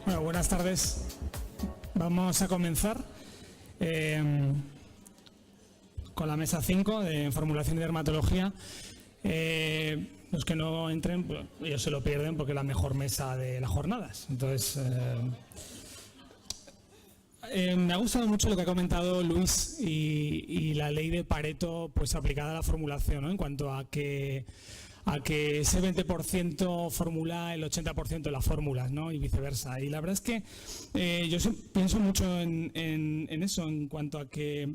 Bueno, buenas tardes. Vamos a comenzar con la mesa 5 de formulación y dermatología. Los que no entren, pues, ellos se lo pierden porque es la mejor mesa de las jornadas. Entonces, me ha gustado mucho lo que ha comentado Luis y la ley de Pareto pues aplicada a la formulación, ¿no? En cuanto a que ese 20% formula el 80% de las fórmulas, ¿no? Y viceversa. Y la verdad es que yo pienso mucho en eso, en cuanto a que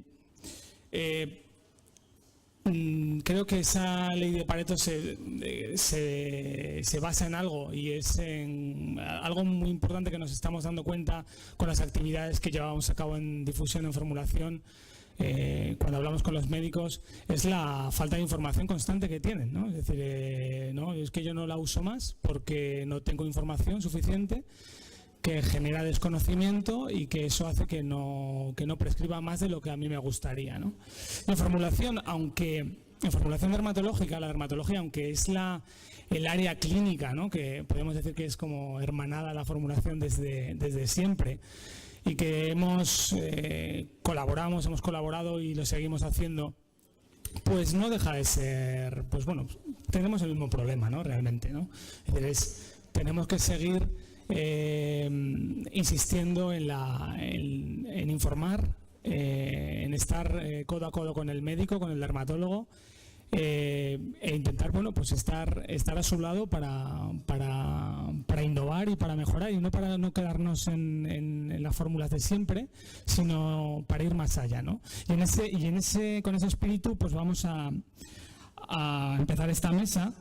creo que esa ley de Pareto se basa en algo, y es en algo muy importante que nos estamos dando cuenta con las actividades que llevamos a cabo en difusión, en formulación. Cuando hablamos con los médicos, es la falta de información constante que tienen, ¿no? Es decir, no, es que yo no la uso más porque no tengo información suficiente, que genera desconocimiento y que eso hace que no prescriba más de lo que a mí me gustaría, ¿no? En formulación dermatológica, la dermatología, aunque es el área clínica, ¿no? Que podemos decir que es como hermanada a la formulación desde siempre, y que hemos colaborado y lo seguimos haciendo, pues no deja de ser, pues bueno, tenemos el mismo problema, ¿no? Realmente, ¿no? Es decir, tenemos que seguir insistiendo en informar, en estar codo a codo con el médico, con el dermatólogo, e intentar, bueno, pues estar a su lado para innovar y para mejorar, y no para no quedarnos en las fórmulas de siempre, sino para ir más allá, ¿no? Con ese espíritu pues vamos a empezar esta mesa,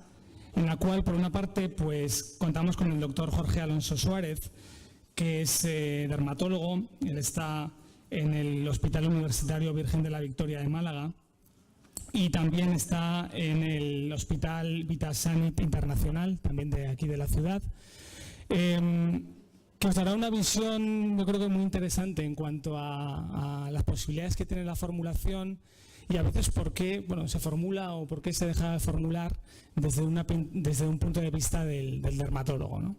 en la cual, por una parte, pues contamos con el doctor Jorge Alonso Suárez, que es dermatólogo. Él está en el Hospital Universitario Virgen de la Victoria de Málaga, y también está en el Hospital Vitasanit Internacional, también de aquí de la ciudad, que os dará una visión, yo creo que muy interesante en cuanto a las posibilidades que tiene la formulación, y a veces por qué se formula o por qué se deja de formular desde un punto de vista del dermatólogo, ¿no?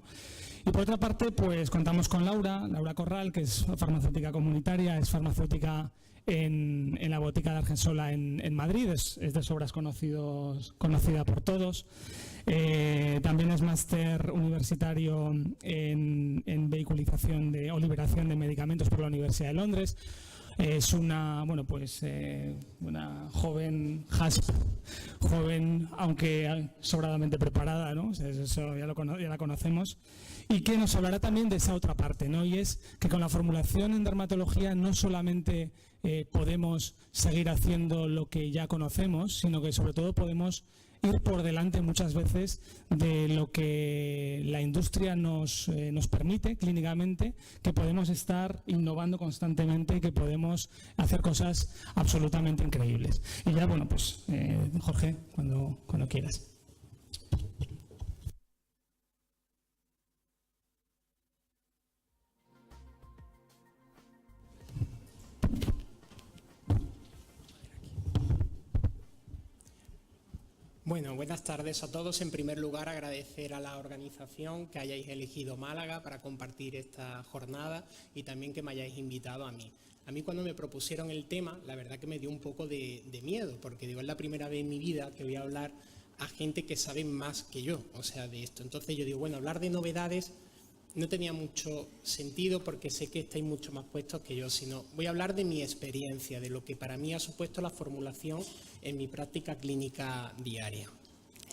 Y por otra parte, pues contamos con Laura Corral, que es farmacéutica comunitaria, es farmacéutica en la botica de Argensola en Madrid, es de sobras conocida por todos. También es máster universitario en vehiculización o liberación de medicamentos por la Universidad de Londres. Es una joven joven, aunque sobradamente preparada, ¿no? Eso ya la conocemos, y que nos hablará también de esa otra parte, ¿no? Y es que con la formulación en dermatología no solamente podemos seguir haciendo lo que ya conocemos, sino que sobre todo podemos ir por delante muchas veces de lo que la industria nos permite clínicamente, que podemos estar innovando constantemente y que podemos hacer cosas absolutamente increíbles. Y ya, bueno, pues Jorge, cuando quieras. Bueno, buenas tardes a todos. En primer lugar, agradecer a la organización que hayáis elegido Málaga para compartir esta jornada, y también que me hayáis invitado a mí. A mí, cuando me propusieron el tema, la verdad que me dio un poco de miedo, porque digo, es la primera vez en mi vida que voy a hablar a gente que sabe más que yo, o sea, de esto. Entonces yo digo, bueno, hablar de novedades no tenía mucho sentido, porque sé que estáis mucho más puestos que yo, sino voy a hablar de mi experiencia, de lo que para mí ha supuesto la formulación en mi práctica clínica diaria.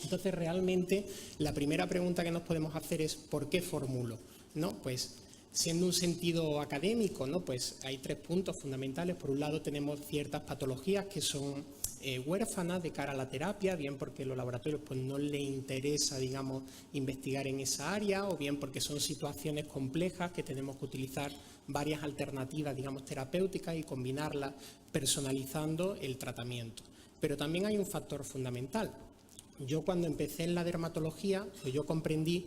Entonces, realmente, la primera pregunta que nos podemos hacer es ¿por qué formulo? ¿No? Pues, siendo un sentido académico, ¿no? Pues hay 3 puntos fundamentales. Por un lado, tenemos ciertas patologías que son huérfanas de cara a la terapia, bien porque a los laboratorios pues no les interesa, digamos, investigar en esa área, o bien porque son situaciones complejas que tenemos que utilizar varias alternativas, digamos, terapéuticas, y combinarlas personalizando el tratamiento. Pero también hay un factor fundamental. Yo, cuando empecé en la dermatología, pues yo comprendí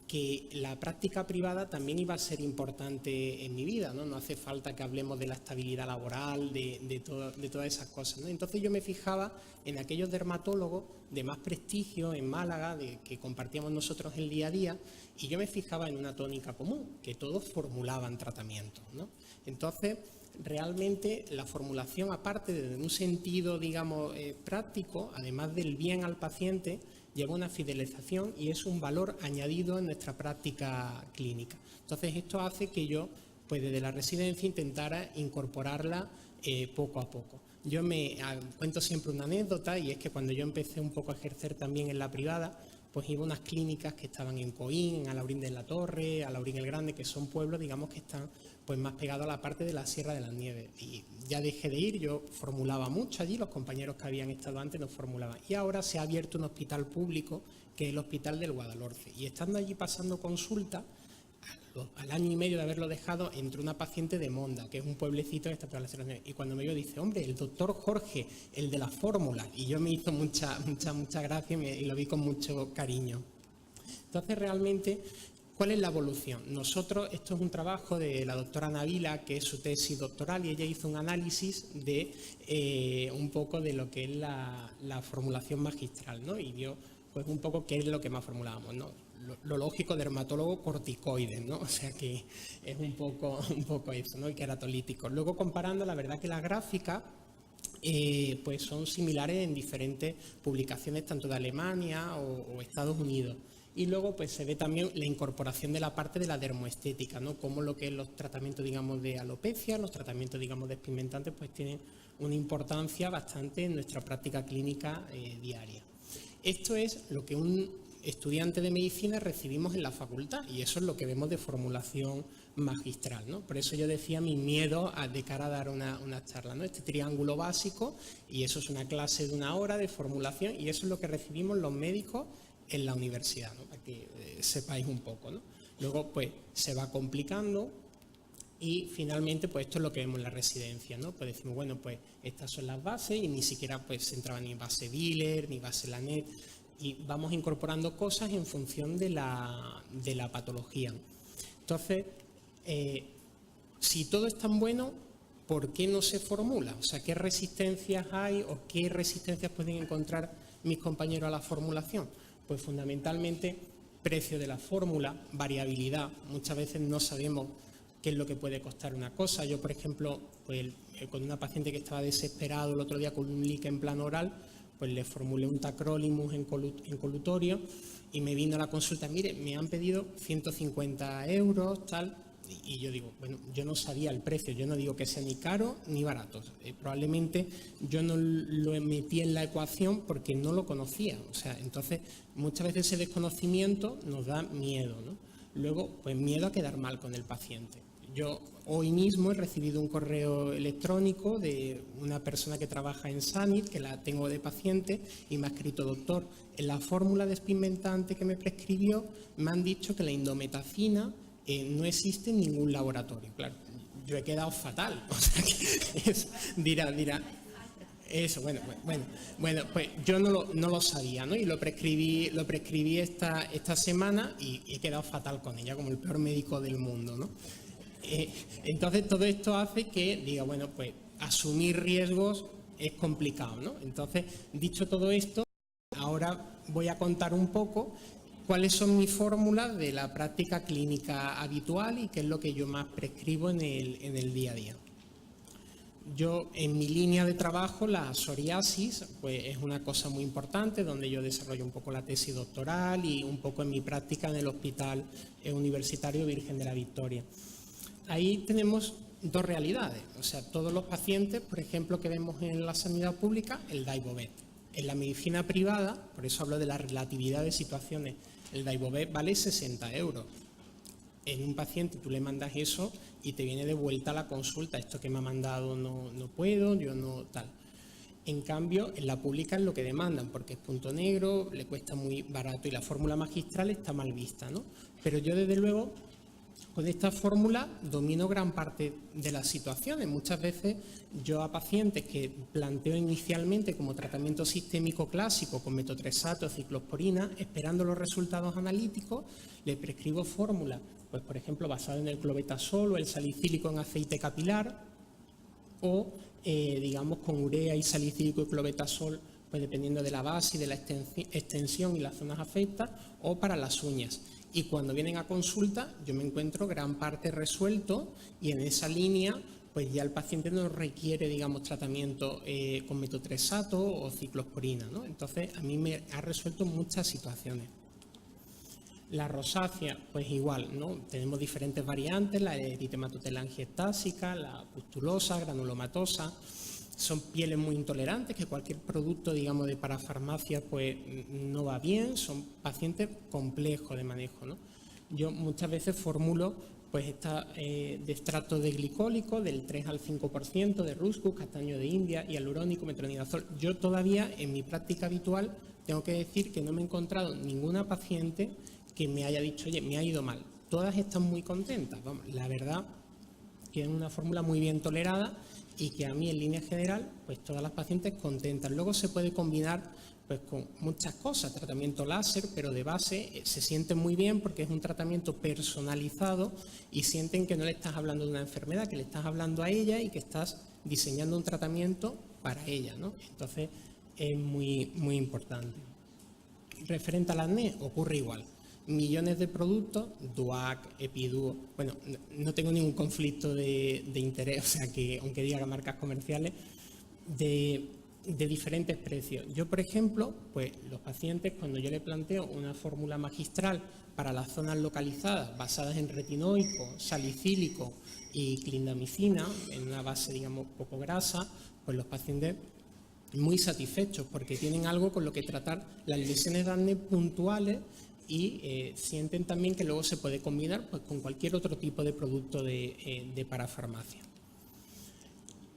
que la práctica privada también iba a ser importante en mi vida, ¿no? No hace falta que hablemos de la estabilidad laboral, de todas esas cosas, ¿no? Entonces yo me fijaba en aquellos dermatólogos de más prestigio en Málaga, que compartíamos nosotros el día a día, y yo me fijaba en una tónica común, que todos formulaban tratamientos, ¿no? Entonces, realmente la formulación, aparte de un sentido, digamos, práctico, además del bien al paciente, lleva una fidelización y es un valor añadido en nuestra práctica clínica. Entonces, esto hace que yo, pues desde la residencia, intentara incorporarla poco a poco. Yo cuento siempre una anécdota, y es que cuando yo empecé un poco a ejercer también en la privada, pues iba a unas clínicas que estaban en Coín, en Alhaurín de la Torre, Alhaurín el Grande, que son pueblos, digamos, que están pues más pegados a la parte de la Sierra de las Nieves. Y ya dejé de ir, yo formulaba mucho allí, los compañeros que habían estado antes nos formulaban. Y ahora se ha abierto un hospital público, que es el Hospital del Guadalhorce. Y estando allí pasando consulta, al año y medio de haberlo dejado, entró una paciente de Monda, que es un pueblecito que está por la Sierra de las Nieves. Y cuando me vio, dice, hombre, el doctor Jorge, el de la fórmula. Y yo me hizo mucha gracia y lo vi con mucho cariño. Entonces, realmente, ¿cuál es la evolución? Nosotros, esto es un trabajo de la doctora Nabila, que es su tesis doctoral, y ella hizo un análisis de un poco de lo que es la formulación magistral, ¿no? Y vio pues un poco qué es lo que más formulábamos, ¿no? Lo lógico, dermatólogo, corticoides, ¿no? O sea que es un poco eso, ¿no? Y queratolíticos. Luego, comparando, la verdad que las gráficas pues son similares en diferentes publicaciones, tanto de Alemania o Estados Unidos. Y luego pues se ve también la incorporación de la parte de la dermoestética, ¿no? Como lo que es los tratamientos, digamos, de alopecia, los tratamientos, digamos, despigmentantes, pues tienen una importancia bastante en nuestra práctica clínica diaria. Esto es lo que un estudiante de medicina recibimos en la facultad, y eso es lo que vemos de formulación magistral, ¿no? Por eso yo decía mi miedo de cara a dar una charla, ¿no? Este triángulo básico, y eso es una clase de 1 hora de formulación, y eso es lo que recibimos los médicos en la universidad, ¿no? Para que sepáis un poco, ¿no? Luego pues se va complicando y finalmente pues esto es lo que vemos en la residencia, ¿no? Pues decimos, bueno, pues estas son las bases, y ni siquiera pues se entraba ni base Biller, ni base Lanet, y vamos incorporando cosas en función de la patología. Entonces, si todo es tan bueno, ¿por qué no se formula? O sea, ¿qué resistencias hay o qué resistencias pueden encontrar mis compañeros a la formulación? Pues fundamentalmente precio de la fórmula, variabilidad. Muchas veces no sabemos qué es lo que puede costar una cosa. Yo, por ejemplo, pues, con una paciente que estaba desesperado el otro día con un líquen plano oral, pues le formulé un tacrolimus en colutorio y me vino a la consulta, mire, me han pedido 150 euros, tal, y yo digo, bueno, yo no sabía el precio, yo no digo que sea ni caro ni barato, probablemente yo no lo metí en la ecuación porque no lo conocía, o sea, entonces muchas veces ese desconocimiento nos da miedo, ¿no? Luego, pues miedo a quedar mal con el paciente. Yo hoy mismo he recibido un correo electrónico de una persona que trabaja en Sanit, que la tengo de paciente, y me ha escrito, doctor, en la fórmula despigmentante que me prescribió me han dicho que la indometacina no existe en ningún laboratorio. Claro, yo he quedado fatal. O sea, que dirá. Eso, bueno, pues yo no lo sabía, ¿no? Y lo prescribí esta semana y he quedado fatal con ella, como el peor médico del mundo, ¿no? Entonces todo esto hace que diga, bueno, pues asumir riesgos es complicado, ¿no? Entonces, dicho todo esto, ahora voy a contar un poco cuáles son mis fórmulas de la práctica clínica habitual y qué es lo que yo más prescribo en el día a día. Yo, en mi línea de trabajo, la psoriasis, pues es una cosa muy importante, donde yo desarrollo un poco la tesis doctoral y un poco en mi práctica en el Hospital Universitario Virgen de la Victoria. Ahí tenemos dos realidades, o sea, todos los pacientes, por ejemplo, que vemos en la sanidad pública, el Daibovet. En la medicina privada, por eso hablo de la relatividad de situaciones, el Daibovet vale 60 euros. En un paciente tú le mandas eso y te viene de vuelta a la consulta, esto que me ha mandado no puedo, yo no tal. En cambio, en la pública es lo que demandan, porque es punto negro, le cuesta muy barato y la fórmula magistral está mal vista, ¿no? Pero yo, desde luego, Con esta fórmula domino gran parte de las situaciones. Muchas veces yo a pacientes que planteo inicialmente como tratamiento sistémico clásico con metotrexato, ciclosporina, esperando los resultados analíticos, les prescribo fórmulas, pues por ejemplo, basadas en el clobetasol o el salicílico en aceite capilar, o digamos con urea y salicílico y clobetasol, pues dependiendo de la base y de la extensión y las zonas afectadas, o para las uñas. Y cuando vienen a consulta yo me encuentro gran parte resuelto y en esa línea pues ya el paciente no requiere, digamos, tratamiento con metotrexato o ciclosporina, ¿no? Entonces a mí me ha resuelto muchas situaciones. La rosácea, pues igual, ¿no? Tenemos diferentes variantes, la eritematotelangiectásica, la pustulosa, granulomatosa. Son pieles muy intolerantes, que cualquier producto, digamos, de parafarmacia, pues no va bien. Son pacientes complejos de manejo, ¿no? Yo muchas veces formulo, pues, de extracto de glicólico del 3 al 5%, de ruscus, castaño de India, hialurónico, metronidazol. Yo todavía, en mi práctica habitual, tengo que decir que no me he encontrado ninguna paciente que me haya dicho, oye, me ha ido mal. Todas están muy contentas. Vamos, la verdad que es una fórmula muy bien tolerada y que a mí, en línea general, pues todas las pacientes contentas. Luego se puede combinar pues con muchas cosas, tratamiento láser, pero de base se sienten muy bien porque es un tratamiento personalizado y sienten que no le estás hablando de una enfermedad, que le estás hablando a ella y que estás diseñando un tratamiento para ella, ¿no? Entonces es muy, muy importante. Referente al acné, ocurre igual. Millones de productos, DUAC, Epiduo, bueno, no tengo ningún conflicto de interés, o sea que, aunque diga marcas comerciales, de diferentes precios. Yo, por ejemplo, pues los pacientes, cuando yo les planteo una fórmula magistral para las zonas localizadas basadas en retinoico, salicílico y clindamicina, en una base, digamos, poco grasa, pues los pacientes muy satisfechos porque tienen algo con lo que tratar las lesiones de acné puntuales y sienten también que luego se puede combinar pues con cualquier otro tipo de producto de parafarmacia.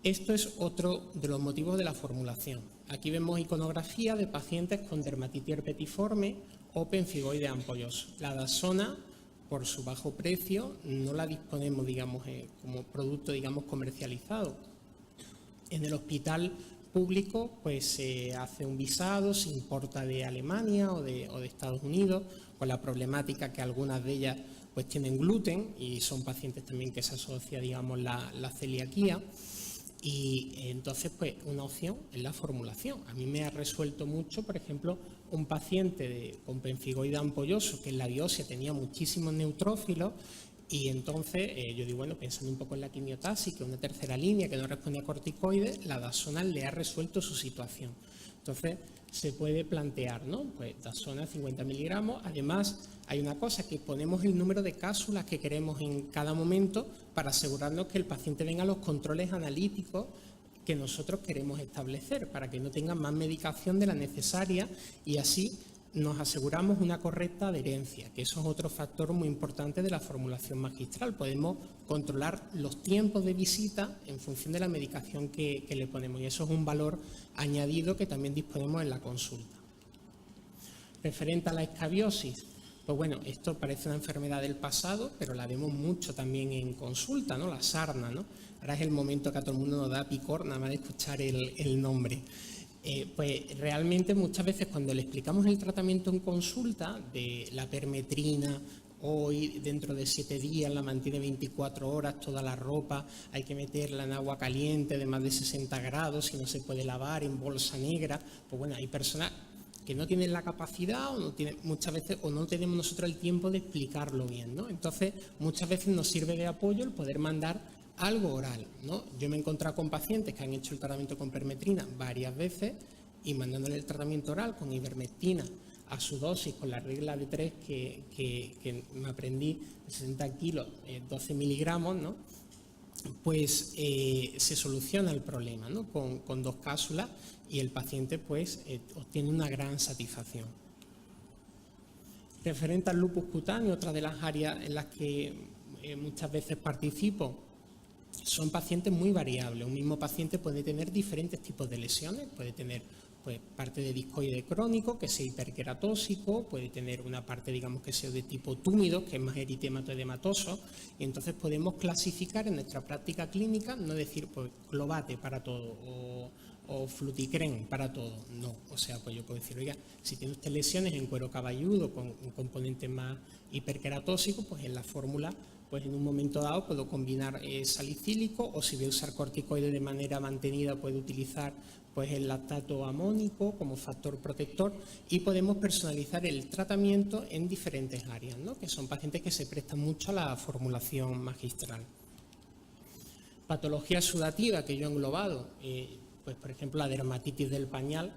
Esto es otro de los motivos de la formulación. Aquí vemos iconografía de pacientes con dermatitis herpetiforme o pemfigoide ampolloso. La Dazona, por su bajo precio, no la disponemos, digamos, como producto, digamos, comercializado. En el hospital público pues se hace un visado, se importa de Alemania o de Estados Unidos, con la problemática que algunas de ellas pues tienen gluten y son pacientes también que se asocia, digamos, la celiaquía. Y entonces pues una opción es la formulación. A mí me ha resuelto mucho, por ejemplo, un paciente con pemfigoide ampolloso que en la biopsia tenía muchísimos neutrófilos. Y entonces yo digo, bueno, pensando un poco en la quimiotaxis, que es una tercera línea que no responde a corticoides, la Dazona le ha resuelto su situación. Entonces se puede plantear, ¿no? Pues Dazona 50 miligramos. Además, hay una cosa, que ponemos el número de cápsulas que queremos en cada momento para asegurarnos que el paciente venga a los controles analíticos que nosotros queremos establecer, para que no tenga más medicación de la necesaria y así nos aseguramos una correcta adherencia, que eso es otro factor muy importante de la formulación magistral. Podemos controlar los tiempos de visita en función de la medicación que le ponemos y eso es un valor añadido que también disponemos en la consulta. Referente a la escabiosis, pues bueno, esto parece una enfermedad del pasado, pero la vemos mucho también en consulta, ¿no? La sarna, ¿no? Ahora es el momento que a todo el mundo nos da picor nada más de escuchar el nombre. Pues realmente muchas veces cuando le explicamos el tratamiento en consulta de la permetrina, hoy dentro de 7 días la mantiene 24 horas, toda la ropa hay que meterla en agua caliente de más de 60 grados y no se puede lavar en bolsa negra, pues bueno, hay personas que no tienen la capacidad o no tienen, muchas veces, o no tenemos nosotros el tiempo de explicarlo bien, ¿no? Entonces muchas veces nos sirve de apoyo el poder mandar algo oral, ¿no? Yo me he encontrado con pacientes que han hecho el tratamiento con permetrina varias veces y mandándole el tratamiento oral con ivermectina a su dosis con la regla de 3 que me aprendí, 60 kilos, 12 miligramos, ¿no? Pues se soluciona el problema, ¿no? Con 2 cápsulas y el paciente pues obtiene una gran satisfacción. Referente al lupus cutáneo, otra de las áreas en las que muchas veces participo, son pacientes muy variables. Un mismo paciente puede tener diferentes tipos de lesiones, puede tener pues parte de discoide crónico, que sea hiperqueratósico, puede tener una parte, digamos, que sea de tipo túmido, que es más eritematoedematoso, y entonces podemos clasificar en nuestra práctica clínica, no decir, pues, Clovate para todo, o Fluticren para todo, no. O sea, pues yo puedo decir, oiga, si tiene usted lesiones en cuero cabelludo con un componente más hiperqueratósico, pues en la fórmula, pues en un momento dado puedo combinar salicílico, o si voy a usar corticoides de manera mantenida, puedo utilizar pues el lactato amónico como factor protector, y podemos personalizar el tratamiento en diferentes áreas, ¿no? Que son pacientes que se prestan mucho a la formulación magistral. Patología sudativa que yo he englobado, pues por ejemplo la dermatitis del pañal,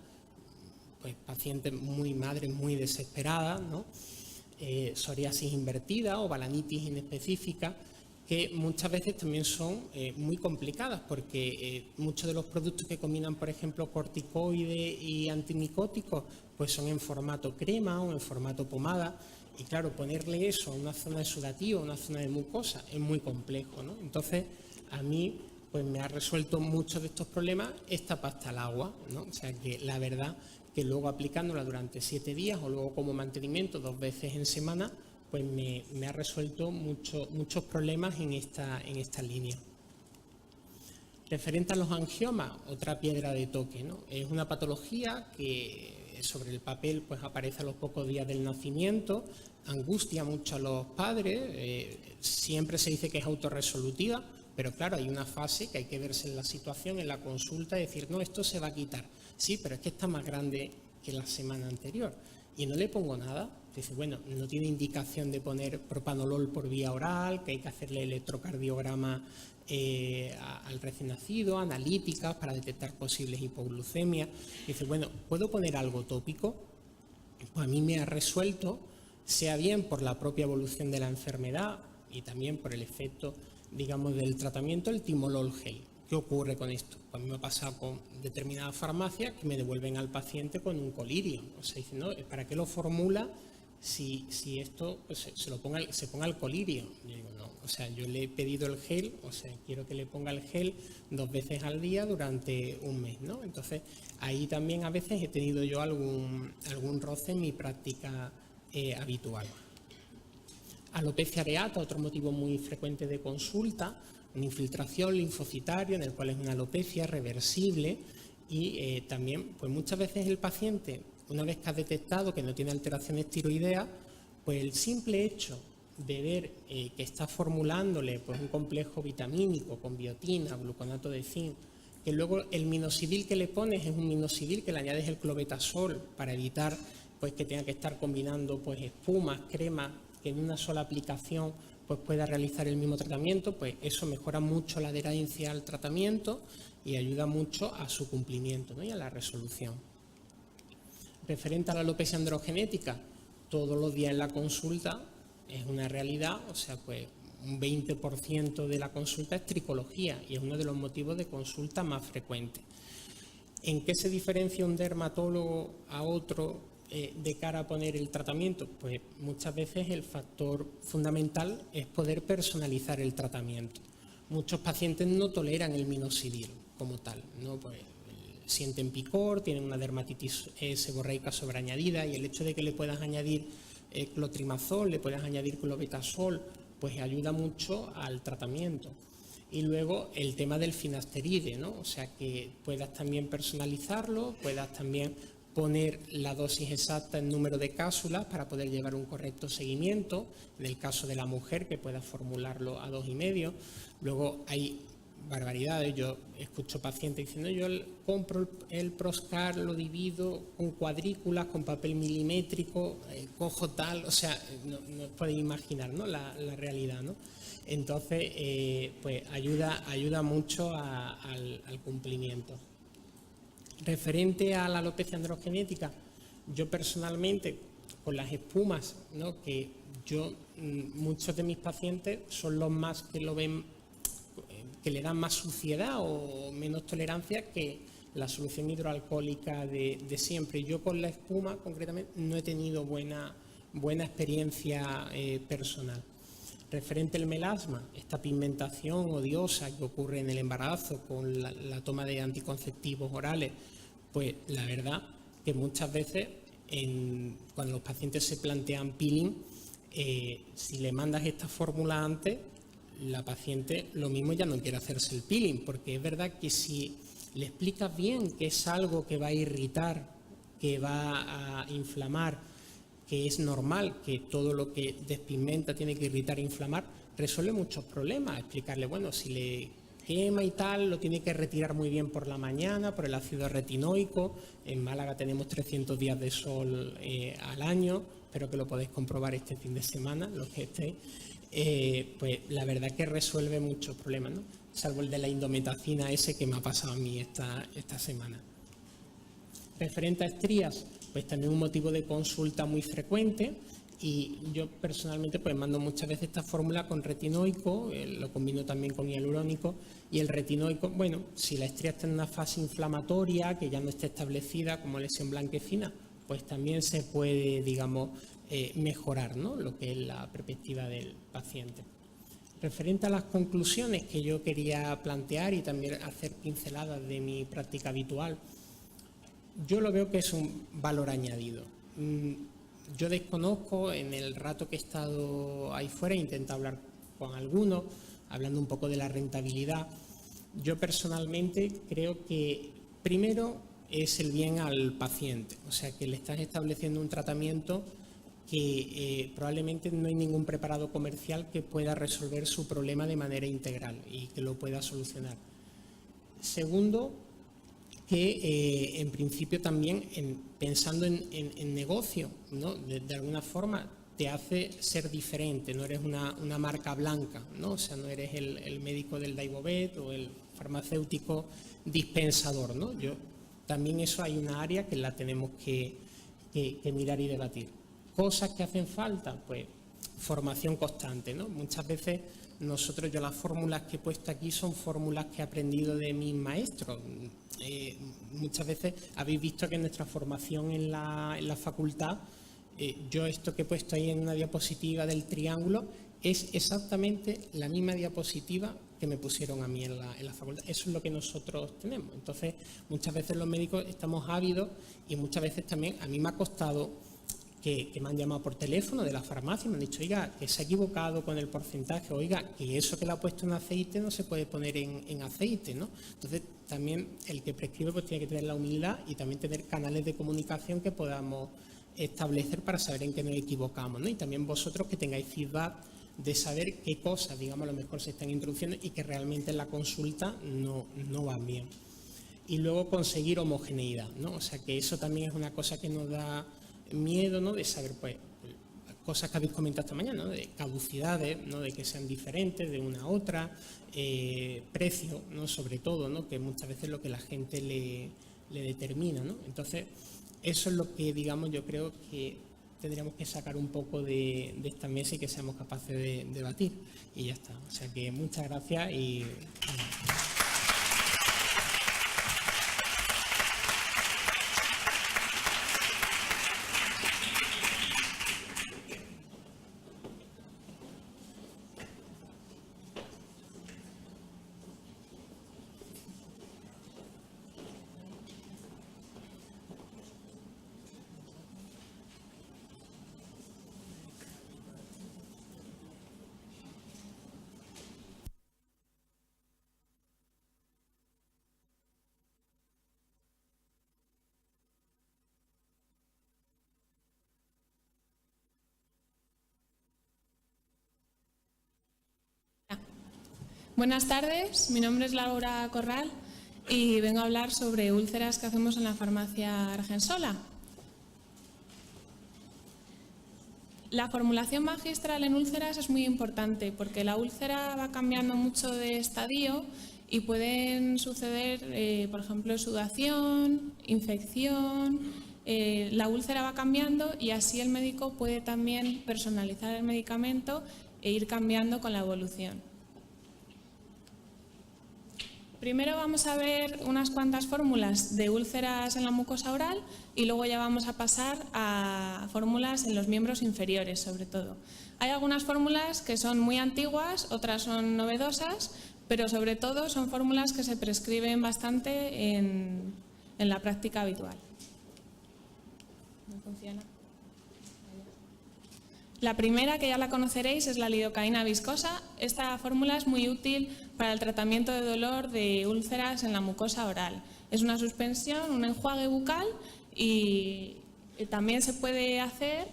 pues pacientes madres muy desesperadas, ¿no? Psoriasis invertida o balanitis inespecífica, que muchas veces también son muy complicadas, porque muchos de los productos que combinan, por ejemplo, corticoides y antimicóticos, pues son en formato crema o en formato pomada, y claro, ponerle eso a una zona de sudativo, a una zona de mucosa, es muy complejo, ¿no? Entonces, a mí pues me ha resuelto muchos de estos problemas esta pasta al agua, ¿no? O sea que la verdad que luego aplicándola durante 7 días o luego como mantenimiento 2 veces en semana, pues me ha resuelto muchos problemas en esta línea. Referente a los angiomas, otra piedra de toque, ¿no? Es una patología que sobre el papel pues aparece a los pocos días del nacimiento, angustia mucho a los padres, siempre se dice que es autorresolutiva, pero claro, hay una fase que hay que verse en la situación, en la consulta, y decir, no, esto se va a quitar. Sí, pero es que está más grande que la semana anterior. Y no le pongo nada. Dice, bueno, no tiene indicación de poner propanolol por vía oral, que hay que hacerle electrocardiograma al recién nacido, analíticas para detectar posibles hipoglucemias. Dice, bueno, ¿puedo poner algo tópico? Pues a mí me ha resuelto, sea bien por la propia evolución de la enfermedad y también por el efecto, digamos, del tratamiento, el timolol gel. ¿Qué ocurre con esto? Pues a mí me ha pasado con determinadas farmacias que me devuelven al paciente con un colirium. O sea, dicen, no, ¿para qué lo formula si esto pues, se ponga el colirium? Yo digo, no, o sea, yo le he pedido el gel, o sea, quiero que le ponga el gel 2 veces al día durante un mes, ¿no? Entonces, ahí también a veces he tenido yo algún roce en mi práctica habitual. Alopecia areata, otro motivo muy frecuente de consulta, una infiltración linfocitaria en el cual es una alopecia reversible, y también pues muchas veces el paciente, una vez que ha detectado que no tiene alteraciones tiroideas, pues el simple hecho de ver que está formulándole pues un complejo vitamínico con biotina, gluconato de zinc, que luego el minoxidil que le pones es un minoxidil que le añades el clobetasol para evitar pues que tenga que estar combinando pues espumas, cremas, que en una sola aplicación pues pueda realizar el mismo tratamiento, pues eso mejora mucho la adherencia al tratamiento y ayuda mucho a su cumplimiento, ¿no? Y a la resolución. Referente a la alopecia androgenética, todos los días en la consulta es una realidad, o sea, pues un 20% de la consulta es tricología y es uno de los motivos de consulta más frecuentes. ¿En qué se diferencia un dermatólogo a otro de cara a poner el tratamiento? Pues muchas veces el factor fundamental es poder personalizar el tratamiento. Muchos pacientes no toleran el minoxidil como tal, ¿no? Pues sienten picor, tienen una dermatitis seborreica sobreañadida, y el hecho de que le puedas añadir clotrimazol, le puedas añadir clobetasol, pues ayuda mucho al tratamiento. Y luego el tema del finasteride, ¿no? O sea, que puedas también personalizarlo, puedas también poner la dosis exacta en número de cápsulas para poder llevar un correcto seguimiento, en el caso de la mujer que pueda formularlo a 2,5. Luego hay barbaridades, yo escucho pacientes diciendo, yo compro el Proscar, lo divido con cuadrículas, con papel milimétrico, cojo tal, o sea, no podéis imaginar, ¿no? la realidad, ¿no? Entonces, pues ayuda mucho al cumplimiento. Referente a la alopecia androgenética, yo personalmente, con las espumas, ¿no? Que muchos de mis pacientes son los más que lo ven, que le dan más suciedad o menos tolerancia que la solución hidroalcohólica de siempre. Yo con la espuma, concretamente, no he tenido buena experiencia personal. Referente al melasma, esta pigmentación odiosa que ocurre en el embarazo con la toma de anticonceptivos orales, Pues la verdad que muchas veces cuando los pacientes se plantean peeling, si le mandas esta fórmula antes, la paciente lo mismo ya no quiere hacerse el peeling, porque es verdad que si le explicas bien que es algo que va a irritar, que va a inflamar, que es normal, que todo lo que despigmenta tiene que irritar e inflamar, resuelve muchos problemas. Explicarle, bueno, si le quema y tal, lo tiene que retirar muy bien por la mañana, por el ácido retinoico. En Málaga tenemos 300 días de sol al año, espero que lo podáis comprobar este fin de semana, los que estéis. Pues la verdad que resuelve muchos problemas, ¿no? Salvo el de la indometacina ese que me ha pasado a mí esta semana. Referente a estrías, pues también un motivo de consulta muy frecuente, y yo personalmente pues mando muchas veces esta fórmula con retinoico, lo combino también con hialurónico, y el retinoico, bueno, si la estría está en una fase inflamatoria que ya no esté establecida como lesión blanquecina, pues también se puede, digamos, mejorar, ¿no?, lo que es la perspectiva del paciente. Referente a las conclusiones que yo quería plantear y también hacer pinceladas de mi práctica habitual, yo lo veo que es un valor añadido. Yo desconozco, en el rato que he estado ahí fuera, he intentado hablar con algunos, hablando un poco de la rentabilidad. Yo personalmente creo que primero es el bien al paciente, o sea que le estás estableciendo un tratamiento que probablemente no hay ningún preparado comercial que pueda resolver su problema de manera integral y que lo pueda solucionar. Segundo, que en principio también pensando en negocio, ¿no?, de alguna forma te hace ser diferente, no eres una marca blanca, ¿no? O sea, no eres el médico del Daivobet o el farmacéutico dispensador, ¿no? También eso hay una área que la tenemos que mirar y debatir. Cosas que hacen falta, pues formación constante, ¿no? Muchas veces yo las fórmulas que he puesto aquí son fórmulas que he aprendido de mis maestros. Muchas veces habéis visto que en nuestra formación en la facultad, yo esto que he puesto ahí en una diapositiva del triángulo es exactamente la misma diapositiva que me pusieron a mí en la facultad. Eso es lo que nosotros tenemos. Entonces, muchas veces los médicos estamos ávidos y muchas veces también a mí me ha costado que me han llamado por teléfono de la farmacia y me han dicho, oiga, que se ha equivocado con el porcentaje, oiga, que eso que le ha puesto en aceite no se puede poner en aceite, ¿no? Entonces, también el que prescribe pues tiene que tener la humildad y también tener canales de comunicación que podamos establecer para saber en qué nos equivocamos, ¿no? Y también vosotros que tengáis feedback de saber qué cosas, digamos, a lo mejor se están introduciendo y que realmente en la consulta no van bien. Y luego conseguir homogeneidad, ¿no? O sea, que eso también es una cosa que nos da miedo, ¿no?, de saber, pues, cosas que habéis comentado esta mañana, ¿no?, de caducidades, ¿no?, de que sean diferentes de una a otra, precio, ¿no?, sobre todo, ¿no?, que muchas veces es lo que la gente le determina, ¿no? Entonces, eso es lo que, digamos, yo creo que tendríamos que sacar un poco de esta mesa y que seamos capaces de debatir. Y ya está. O sea que muchas gracias y... Buenas tardes, mi nombre es Laura Corral y vengo a hablar sobre úlceras que hacemos en la farmacia Argensola. La formulación magistral en úlceras es muy importante porque la úlcera va cambiando mucho de estadio y pueden suceder, por ejemplo, sudación, infección. La úlcera va cambiando y así el médico puede también personalizar el medicamento e ir cambiando con la evolución. Primero vamos a ver unas cuantas fórmulas de úlceras en la mucosa oral y luego ya vamos a pasar a fórmulas en los miembros inferiores, sobre todo. Hay algunas fórmulas que son muy antiguas, otras son novedosas, pero sobre todo son fórmulas que se prescriben bastante en en la práctica habitual. ¿No funciona? La primera, que ya la conoceréis, es la lidocaína viscosa. Esta fórmula es muy útil para el tratamiento de dolor de úlceras en la mucosa oral. Es una suspensión, un enjuague bucal y también se puede hacer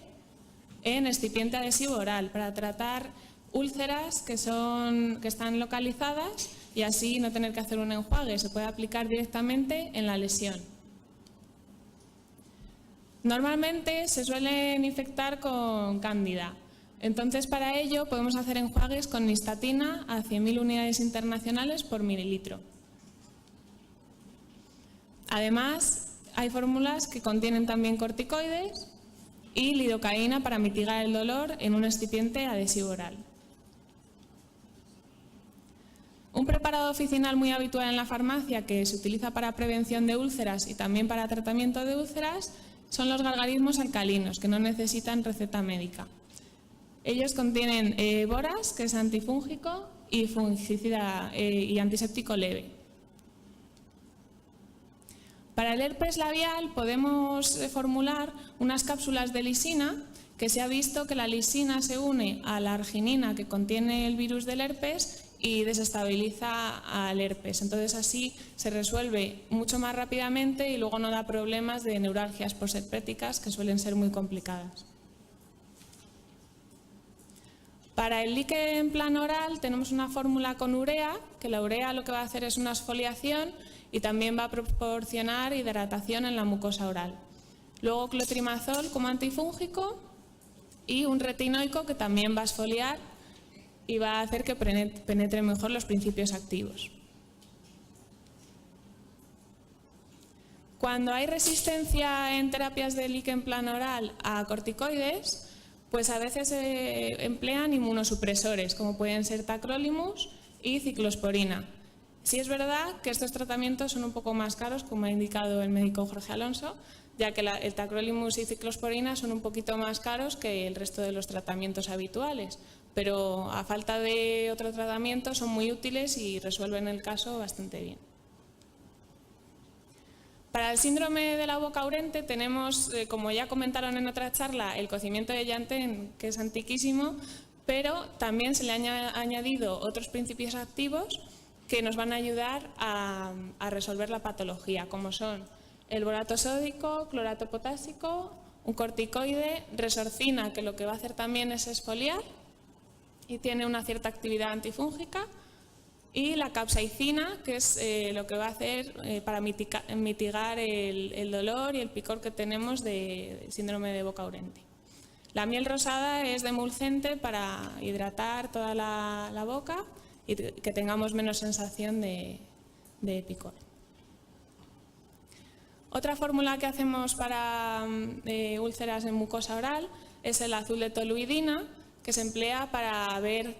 en excipiente adhesivo oral para tratar úlceras que están localizadas y así no tener que hacer un enjuague. Se puede aplicar directamente en la lesión. Normalmente se suelen infectar con cándida, entonces para ello podemos hacer enjuagues con nistatina a 100.000 unidades internacionales por mililitro. Además, hay fórmulas que contienen también corticoides y lidocaína para mitigar el dolor en un excipiente adhesivo oral. Un preparado oficinal muy habitual en la farmacia que se utiliza para prevención de úlceras y también para tratamiento de úlceras son los gargarismos alcalinos, que no necesitan receta médica. Ellos contienen boras, que es antifúngico, y fungicida y antiséptico leve. Para el herpes labial podemos formular unas cápsulas de lisina, que se ha visto que la lisina se une a la arginina que contiene el virus del herpes y desestabiliza al herpes. Entonces así se resuelve mucho más rápidamente y luego no da problemas de neuralgias posherpéticas que suelen ser muy complicadas. Para el líquen plano oral tenemos una fórmula con urea, que la urea lo que va a hacer es una exfoliación y también va a proporcionar hidratación en la mucosa oral. Luego clotrimazol como antifúngico y un retinoico que también va a exfoliar y va a hacer que penetren mejor los principios activos. Cuando hay resistencia en terapias de líquen plano oral a corticoides, pues a veces se emplean inmunosupresores, como pueden ser tacrolimus y ciclosporina. Sí es verdad que estos tratamientos son un poco más caros, como ha indicado el médico Jorge Alonso, ya que el tacrolimus y ciclosporina son un poquito más caros que el resto de los tratamientos habituales, pero a falta de otro tratamiento son muy útiles y resuelven el caso bastante bien. Para el síndrome de la boca urente tenemos, como ya comentaron en otra charla, el cocimiento de Janssen, que es antiquísimo, pero también se le han añadido otros principios activos que nos van a ayudar a resolver la patología, como son el borato sódico, clorato potásico, un corticoide, resorcina, que lo que va a hacer también es exfoliar y tiene una cierta actividad antifúngica, y la capsaicina, que es lo que va a hacer para mitigar el dolor y el picor que tenemos de síndrome de boca urente. La miel rosada es demulcente para hidratar toda la boca y que tengamos menos sensación de picor. Otra fórmula que hacemos para úlceras en mucosa oral es el azul de toluidina, que se emplea para ver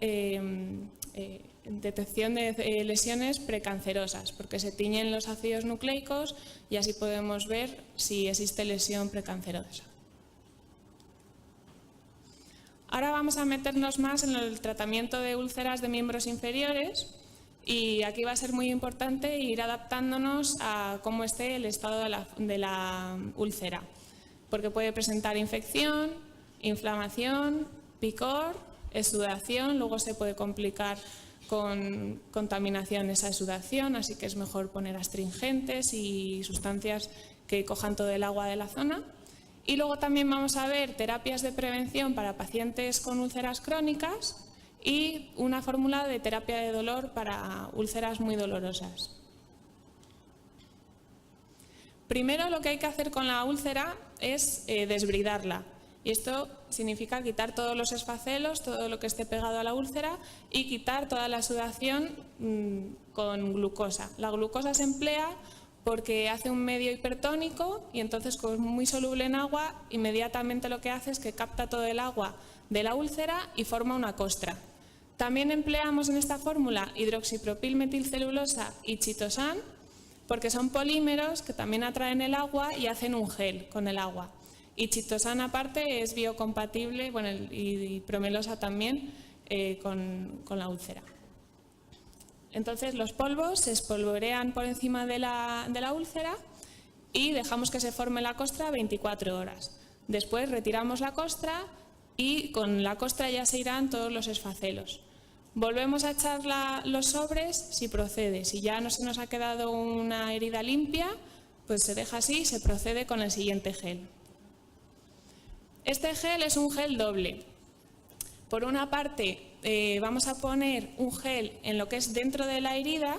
detección de lesiones precancerosas, porque se tiñen los ácidos nucleicos y así podemos ver si existe lesión precancerosa. Ahora vamos a meternos más en el tratamiento de úlceras de miembros inferiores y aquí va a ser muy importante ir adaptándonos a cómo esté el estado de la úlcera, porque puede presentar infección, inflamación, picor, exudación, luego se puede complicar con contaminación esa exudación, así que es mejor poner astringentes y sustancias que cojan todo el agua de la zona. Y luego también vamos a ver terapias de prevención para pacientes con úlceras crónicas y una fórmula de terapia de dolor para úlceras muy dolorosas. Primero lo que hay que hacer con la úlcera es desbridarla. Y esto significa quitar todos los esfacelos, todo lo que esté pegado a la úlcera y quitar toda la sudación con glucosa. La glucosa se emplea porque hace un medio hipertónico y entonces, como es muy soluble en agua, inmediatamente lo que hace es que capta todo el agua de la úlcera y forma una costra. También empleamos en esta fórmula hidroxipropilmetilcelulosa y chitosan porque son polímeros que también atraen el agua y hacen un gel con el agua. Y chitosan aparte es biocompatible, bueno, y promelosa también con la úlcera. Entonces los polvos se espolvorean por encima de la úlcera y dejamos que se forme la costra 24 horas. Después retiramos la costra y con la costra ya se irán todos los esfacelos. Volvemos a echar los sobres si procede. Si ya no se nos ha quedado una herida limpia, pues se deja así y se procede con el siguiente gel. Este gel es un gel doble. Por una parte vamos a poner un gel en lo que es dentro de la herida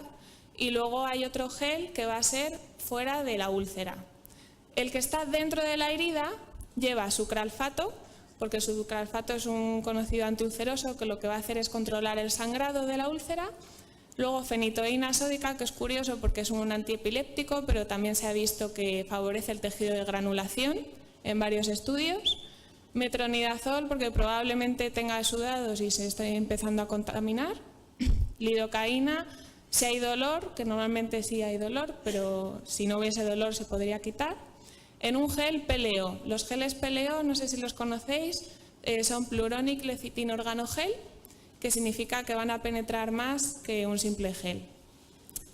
y luego hay otro gel que va a ser fuera de la úlcera. El que está dentro de la herida lleva sucralfato, porque el sucralfato es un conocido antiulceroso que lo que va a hacer es controlar el sangrado de la úlcera. Luego fenitoína sódica, que es curioso porque es un antiepiléptico, pero también se ha visto que favorece el tejido de granulación en varios estudios. Metronidazol, porque probablemente tenga exudados y se esté empezando a contaminar. Lidocaína, si hay dolor, que normalmente sí hay dolor, pero si no hubiese dolor se podría quitar. En un gel PLO. Los geles PLO, no sé si los conocéis, son Pluronic Lecithin Organogel, que significa que van a penetrar más que un simple gel.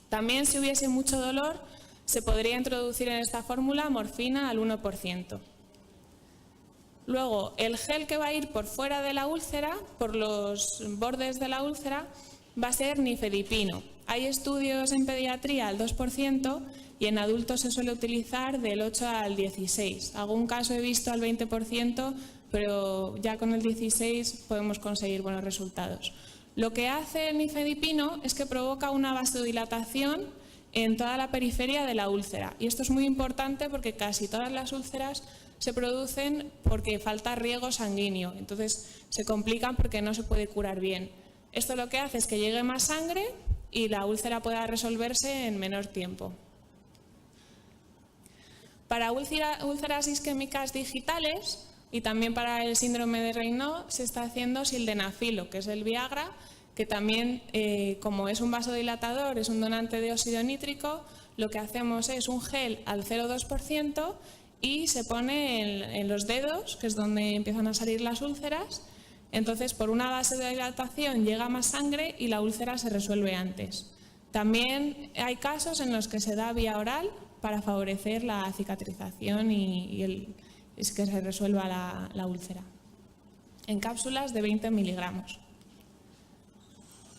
También, si hubiese mucho dolor, se podría introducir en esta fórmula morfina al 1%. Luego, el gel que va a ir por fuera de la úlcera, por los bordes de la úlcera, va a ser nifedipino. Hay estudios en pediatría al 2% y en adultos se suele utilizar del 8 al 16. Algún caso he visto al 20%, pero ya con el 16 podemos conseguir buenos resultados. Lo que hace el nifedipino es que provoca una vasodilatación en toda la periferia de la úlcera. Y esto es muy importante porque casi todas las úlceras se producen porque falta riego sanguíneo. Entonces se complican porque no se puede curar bien. Esto lo que hace es que llegue más sangre y la úlcera pueda resolverse en menor tiempo. Para úlceras isquémicas digitales y también para el síndrome de Raynaud se está haciendo sildenafilo, que es el Viagra, que también, como es un vasodilatador, es un donante de óxido nítrico, lo que hacemos es un gel al 0,2% y se pone en los dedos, que es donde empiezan a salir las úlceras. Entonces, por una vasodilatación llega más sangre y la úlcera se resuelve antes. También hay casos en los que se da vía oral para favorecer la cicatrización y es que se resuelva la úlcera. En cápsulas de 20 miligramos.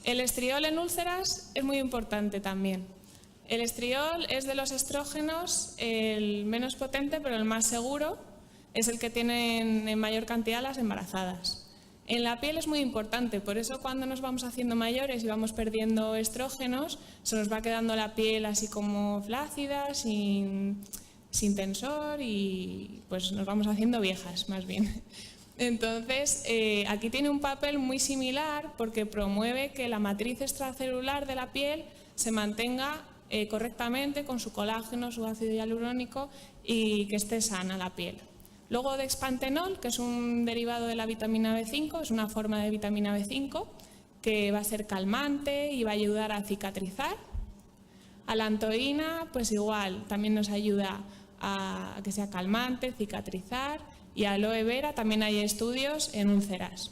El estriol en úlceras es muy importante también. El estriol es de los estrógenos el menos potente, pero el más seguro. Es el que tienen en mayor cantidad las embarazadas. En la piel es muy importante, por eso cuando nos vamos haciendo mayores y vamos perdiendo estrógenos, se nos va quedando la piel así como flácida, sin tensor y pues nos vamos haciendo viejas más bien. Entonces, aquí tiene un papel muy similar porque promueve que la matriz extracelular de la piel se mantenga correctamente con su colágeno, su ácido hialurónico y que esté sana la piel. Luego dexpantenol, que es un derivado de la vitamina B5, es una forma de vitamina B5 que va a ser calmante y va a ayudar a cicatrizar. Alantoína, pues igual, también nos ayuda a que sea calmante, cicatrizar. Y aloe vera, también hay estudios en úlceras.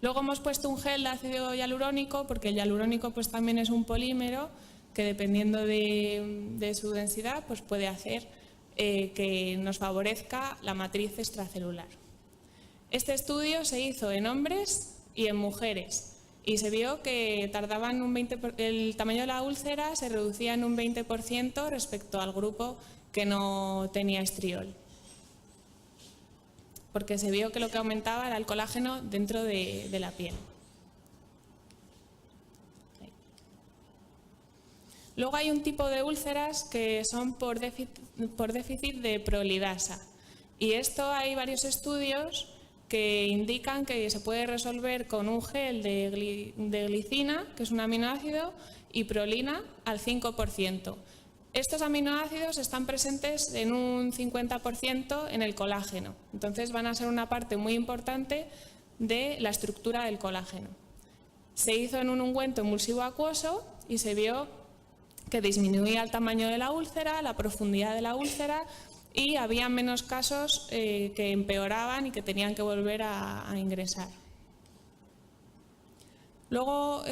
Luego hemos puesto un gel de ácido hialurónico, porque el hialurónico pues también es un polímero que dependiendo de su densidad pues puede hacer que nos favorezca la matriz extracelular. Este estudio se hizo en hombres y en mujeres y se vio que tardaban el tamaño de la úlcera se reducía en un 20% respecto al grupo que no tenía estriol, porque se vio que lo que aumentaba era el colágeno dentro de la piel. Luego hay un tipo de úlceras que son por déficit de prolidasa. Y esto hay varios estudios que indican que se puede resolver con un gel de glicina, que es un aminoácido, y prolina al 5%. Estos aminoácidos están presentes en un 50% en el colágeno. Entonces van a ser una parte muy importante de la estructura del colágeno. Se hizo en un ungüento emulsivo acuoso y se vio que disminuía el tamaño de la úlcera, la profundidad de la úlcera y había menos casos que empeoraban y que tenían que volver a ingresar. Luego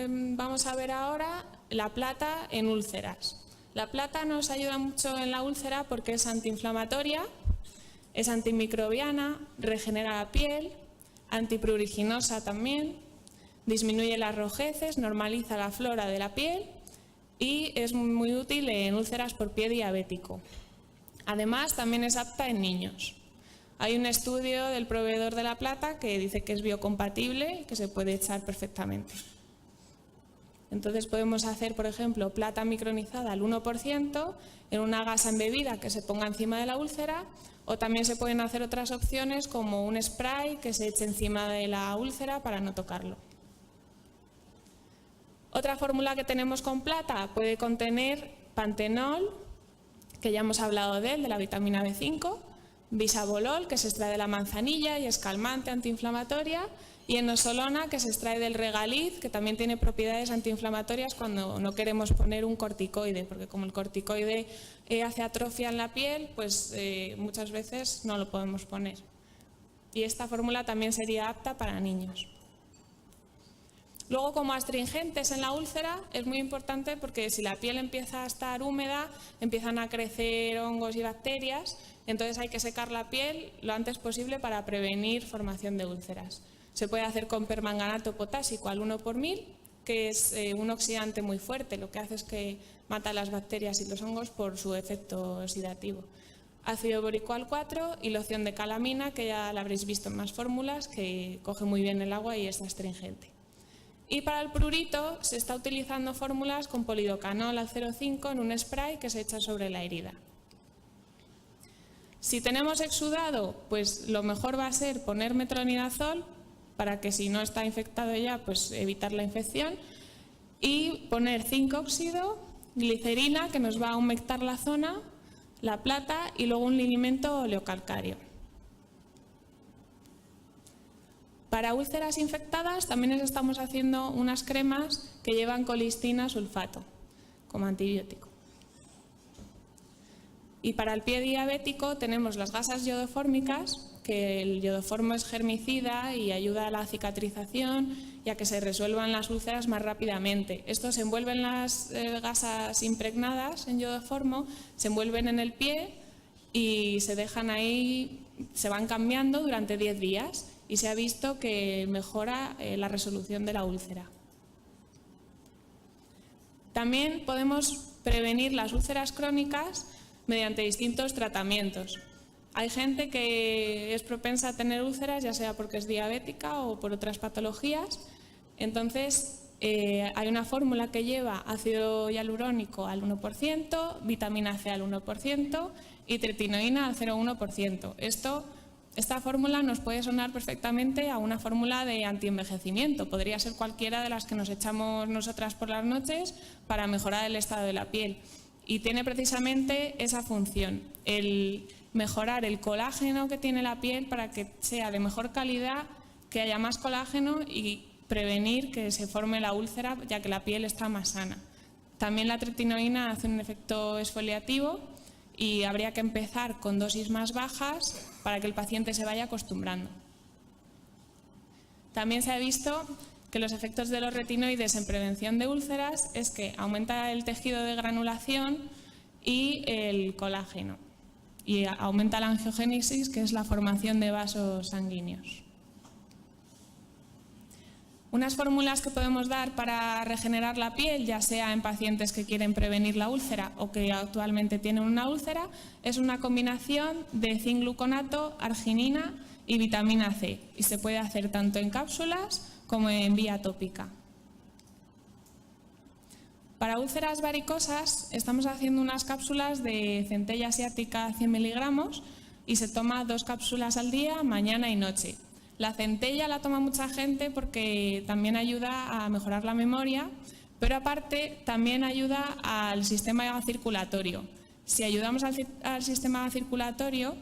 vamos a ver ahora la plata en úlceras. La plata nos ayuda mucho en la úlcera porque es antiinflamatoria, es antimicrobiana, regenera la piel, antipruriginosa también, disminuye las rojeces, normaliza la flora de la piel y es muy útil en úlceras por pie diabético. Además, también es apta en niños. Hay un estudio del proveedor de la plata que dice que es biocompatible y que se puede echar perfectamente. Entonces podemos hacer, por ejemplo, plata micronizada al 1% en una gasa embebida que se ponga encima de la úlcera, o también se pueden hacer otras opciones como un spray que se eche encima de la úlcera para no tocarlo. Otra fórmula que tenemos con plata puede contener pantenol, que ya hemos hablado de él, de la vitamina B5, bisabolol, que se extrae de la manzanilla y es calmante, antiinflamatoria, y enosolona, que se extrae del regaliz, que también tiene propiedades antiinflamatorias cuando no queremos poner un corticoide, porque como el corticoide hace atrofia en la piel, pues muchas veces no lo podemos poner. Y esta fórmula también sería apta para niños. Luego, como astringentes en la úlcera, es muy importante porque si la piel empieza a estar húmeda, empiezan a crecer hongos y bacterias, entonces hay que secar la piel lo antes posible para prevenir formación de úlceras. Se puede hacer con permanganato potásico al 1/1000, que es un oxidante muy fuerte, lo que hace es que mata las bacterias y los hongos por su efecto oxidativo. Ácido bórico al 4 y loción de calamina, que ya la habréis visto en más fórmulas, que coge muy bien el agua y es astringente. Y para el prurito se está utilizando fórmulas con polidocanol al 0,5 en un spray que se echa sobre la herida. Si tenemos exudado, pues lo mejor va a ser poner metronidazol para que si no está infectado ya, pues evitar la infección, y poner zinc óxido, glicerina, que nos va a humectar la zona, la plata y luego un linimento oleocalcáreo. Para úlceras infectadas también les estamos haciendo unas cremas que llevan colistina sulfato como antibiótico. Y para el pie diabético tenemos las gasas yodofórmicas, que el yodoformo es germicida y ayuda a la cicatrización y a que se resuelvan las úlceras más rápidamente. Esto se envuelven las gasas impregnadas en yodoformo, se envuelven en el pie y se dejan ahí, se van cambiando durante 10 días. Y se ha visto que mejora la resolución de la úlcera. También podemos prevenir las úlceras crónicas mediante distintos tratamientos. Hay gente que es propensa a tener úlceras, ya sea porque es diabética o por otras patologías. Entonces, hay una fórmula que lleva ácido hialurónico al 1%, vitamina C al 1% y tretinoína al 0,1%. Esta fórmula nos puede sonar perfectamente a una fórmula de antienvejecimiento. Podría ser cualquiera de las que nos echamos nosotras por las noches para mejorar el estado de la piel. Y tiene precisamente esa función, el mejorar el colágeno que tiene la piel para que sea de mejor calidad, que haya más colágeno y prevenir que se forme la úlcera, ya que la piel está más sana. También la tretinoína hace un efecto exfoliativo y habría que empezar con dosis más bajas para que el paciente se vaya acostumbrando. También se ha visto que los efectos de los retinoides en prevención de úlceras es que aumenta el tejido de granulación y el colágeno y aumenta la angiogénesis, que es la formación de vasos sanguíneos. Unas fórmulas que podemos dar para regenerar la piel, ya sea en pacientes que quieren prevenir la úlcera o que actualmente tienen una úlcera, es una combinación de zinc gluconato, arginina y vitamina C. Y se puede hacer tanto en cápsulas como en vía tópica. Para úlceras varicosas estamos haciendo unas cápsulas de centella asiática 100 miligramos y se toma 2 cápsulas al día, mañana y noche. La centella la toma mucha gente porque también ayuda a mejorar la memoria, pero aparte también ayuda al sistema circulatorio. Si ayudamos al sistema circulatorio,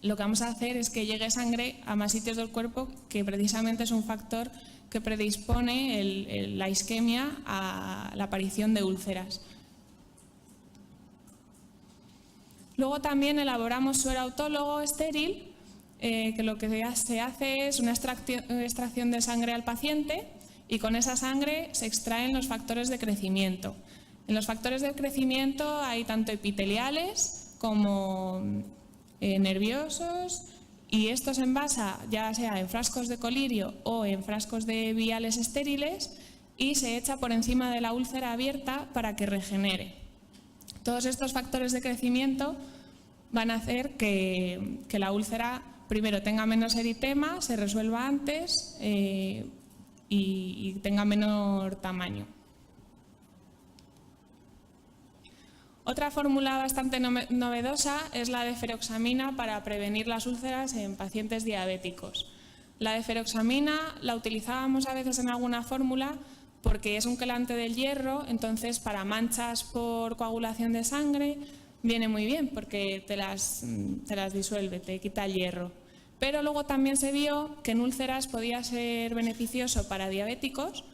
lo que vamos a hacer es que llegue sangre a más sitios del cuerpo, que precisamente es un factor que predispone la isquemia a la aparición de úlceras. Luego también elaboramos suero autólogo estéril, que lo que se hace es una extracción de sangre al paciente y con esa sangre se extraen los factores de crecimiento. En los factores de crecimiento hay tanto epiteliales como nerviosos, y esto se envasa ya sea en frascos de colirio o en frascos de viales estériles y se echa por encima de la úlcera abierta para que regenere. Todos estos factores de crecimiento van a hacer que la úlcera primero tenga menos eritema, se resuelva antes y tenga menor tamaño. Otra fórmula bastante novedosa es la deferoxamina para prevenir las úlceras en pacientes diabéticos. La deferoxamina la utilizábamos a veces en alguna fórmula porque es un quelante del hierro, entonces para manchas por coagulación de sangre viene muy bien porque te las disuelve, te quita el hierro. Pero luego también se vio que en úlceras podía ser beneficioso para diabéticos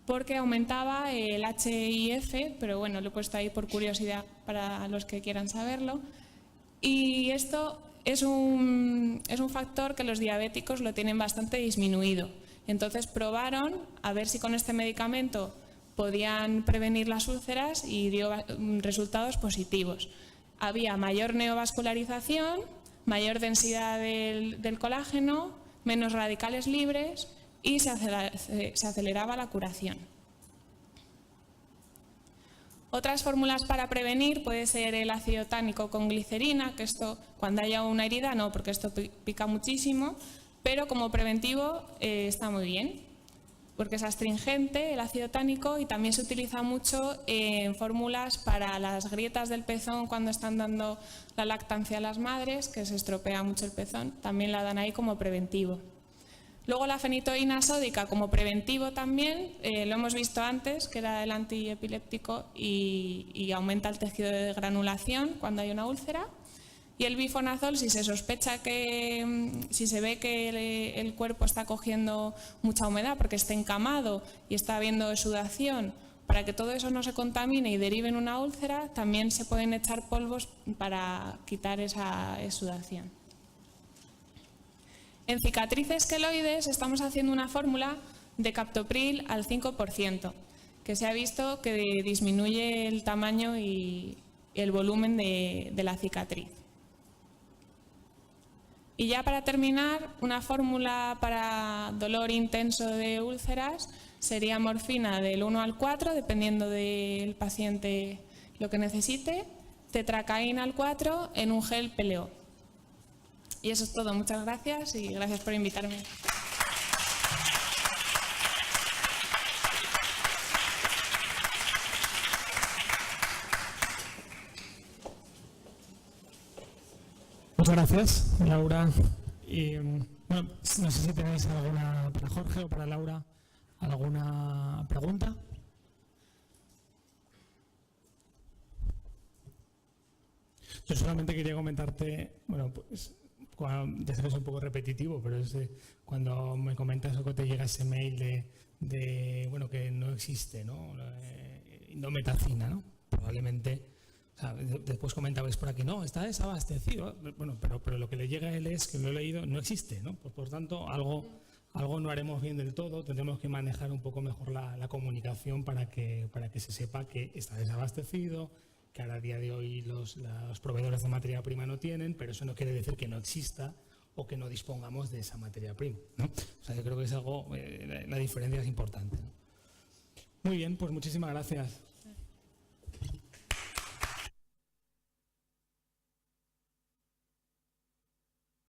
porque aumentaba el HIF, pero bueno, lo he puesto ahí por curiosidad para los que quieran saberlo. Y esto es un factor que los diabéticos lo tienen bastante disminuido. Entonces probaron a ver si con este medicamento podían prevenir las úlceras y dio resultados positivos. Había mayor neovascularización, mayor densidad del colágeno, menos radicales libres y se aceleraba la curación. Otras fórmulas para prevenir puede ser el ácido tánico con glicerina, que esto cuando haya una herida no, porque esto pica muchísimo, pero como preventivo está muy bien, porque es astringente el ácido tánico y también se utiliza mucho en fórmulas para las grietas del pezón cuando están dando la lactancia a las madres, que se estropea mucho el pezón, también la dan ahí como preventivo. Luego la fenitoína sódica como preventivo también, lo hemos visto antes, que era el antiepiléptico y aumenta el tejido de granulación cuando hay una úlcera. Y el bifonazol, si se sospecha si se ve que el cuerpo está cogiendo mucha humedad porque está encamado y está habiendo sudación, para que todo eso no se contamine y derive en una úlcera, también se pueden echar polvos para quitar esa sudación. En cicatrices queloides estamos haciendo una fórmula de captopril al 5%, que se ha visto que disminuye el tamaño y el volumen de la cicatriz. Y ya para terminar, una fórmula para dolor intenso de úlceras sería morfina del 1 al 4, dependiendo del paciente lo que necesite, tetracaína al 4 en un gel PLO. Y eso es todo. Muchas gracias y gracias por invitarme. Muchas gracias, Laura. Y, bueno, no sé si tenéis alguna para Jorge o para Laura, alguna pregunta. Yo solamente quería comentarte, bueno, pues ya sé que es un poco repetitivo, pero es cuando me comentas o que te llega ese mail de bueno, que no existe, ¿no? Indometacina, ¿no? Probablemente, o sea, después comentabais por aquí, no, está desabastecido. Bueno, pero lo que le llega a él es que lo he leído, no existe, ¿no? Pues por tanto, algo no haremos bien del todo, tendremos que manejar un poco mejor la comunicación para que se sepa que está desabastecido, que ahora a día de hoy los proveedores de materia prima no tienen, pero eso no quiere decir que no exista o que no dispongamos de esa materia prima, ¿no? O sea, yo creo que es algo, la diferencia es importante, ¿no? Muy bien, pues muchísimas gracias.